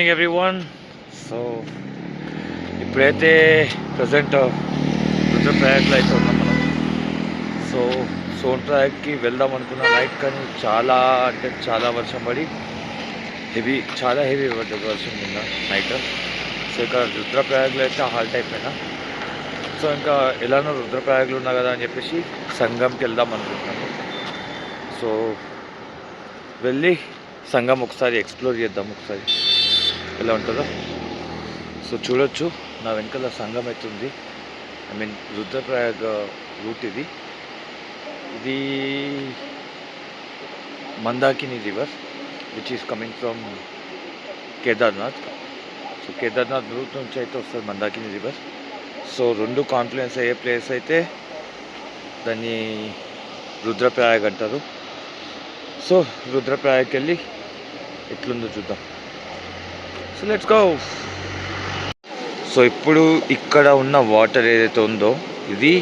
Morning everyone. So ఇప్పుడైతే present రుద్రప్రయాగ్లో అయితే ఉన్నాం మనం. సో సోన్ప్రయాగ్కి వెళ్దాం అనుకున్న నైట్, కానీ చాలా వర్షం పడి చాలా హెవీ వర్షం నిన్న నైట్. సో ఇక్కడ రుద్రప్రయాగ్లో అయితే హాల్ట్ అయిపోయినా. సో ఇంకా ఎలానో రుద్రప్రయాగ్లో ఉన్నా కదా అని చెప్పేసి సంగంకి వెళ్దాం అనుకుంటున్నాను. సో వెళ్ళి సంగం ఒకసారి ఎక్స్ప్లోర్ చేద్దాం, ఒకసారి ఎలా ఉంటుందో. సో చూడొచ్చు, నా వెనకాల సంగం అవుతుంది. రుద్రప్రయాగ్ రూట్ ఇది Mandakini river which is coming from Kedarnath. So Kedarnath route నుంచి అయితే వస్తుంది మందాకిని రివర్. సో రెండు కాన్ఫ్లుయెన్స్ అయ్యే ప్లేస్ అయితే దాన్ని రుద్రప్రయాగ్ అంటారు. సో రుద్రప్రయాగ్కి వెళ్ళి ఎట్లుందో చూద్దాం. So let's go. సో ఇప్పుడు ఇక్కడ ఉన్న వాటర్ ఏదైతే ఉందో ఇది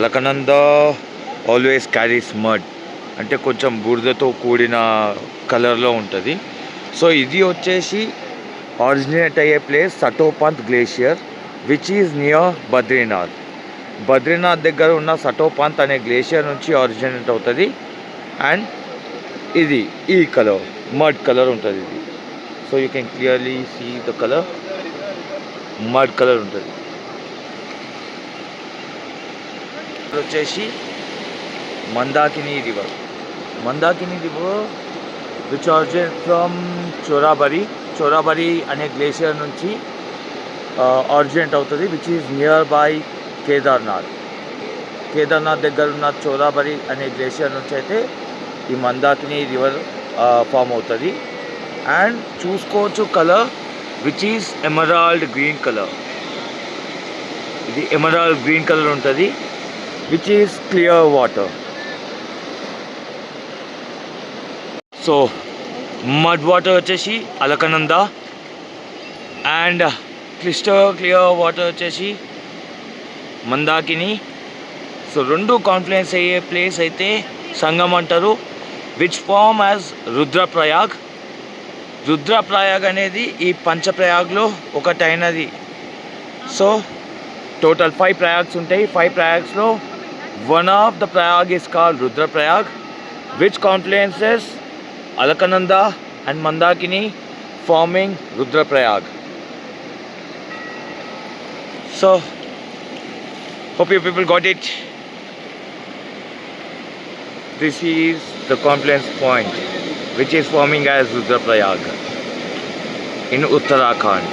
అలకనంద ఆల్వేస్ క్యారీస్ మడ్, అంటే కొంచెం బురదతో కూడిన కలర్లో ఉంటుంది. సో ఇది వచ్చేసి ఆరిజినేట్ అయ్యే place Satopanth glacier which is near Badrinath దగ్గర ఉన్న సటోపంత్ అనే గ్లేషియర్ నుంచి ఆరిజినేట్ అవుతుంది. అండ్ ఇది ఈ కలర్ మడ్ కలర్ ఉంటుంది ఇది. So you can clearly see the colour, mud colour ఉంటుంది. వచ్చేసి Mandakini river which originate from Chorabari అనే గ్లేషియర్ నుంచి ఆరిజినేట్ అవుతుంది, which is near by Kedarnath దగ్గర ఉన్న చోరాబరి అనే గ్లేషియర్ నుంచి అయితే ఈ మందాకిని రివర్ ఫామ్ అవుతుంది. అండ్ చూసుకోవచ్చు colour which is emerald green colour. ఇది ఎమరాల్డ్ గ్రీన్ కలర్ ఉంటుంది, which is clear water. So mud water వచ్చేసి అలకనంద అండ్ క్లియర్ వాటర్ వచ్చేసి మందాకిని. సో రెండు కాన్ఫ్లుయెన్స్ అయ్యే ప్లేస్ అయితే సంగం అంటారు, విచ్ ఫార్మ్ యాజ్ రుద్రప్రయాగ్ అనేది ఈ పంచప్రయాగ్లో ఒకటైనది. సో టోటల్ 5 ప్రయాగ్స్ ఉంటాయి. 5 ప్రయాగ్స్లో one of the Prayag is called Rudraprayag, which confluences Alaknanda and Mandakini forming Rudraprayag. So hope you people got it. This is the confluence point which is forming as Rudraprayag in Uttarakhand.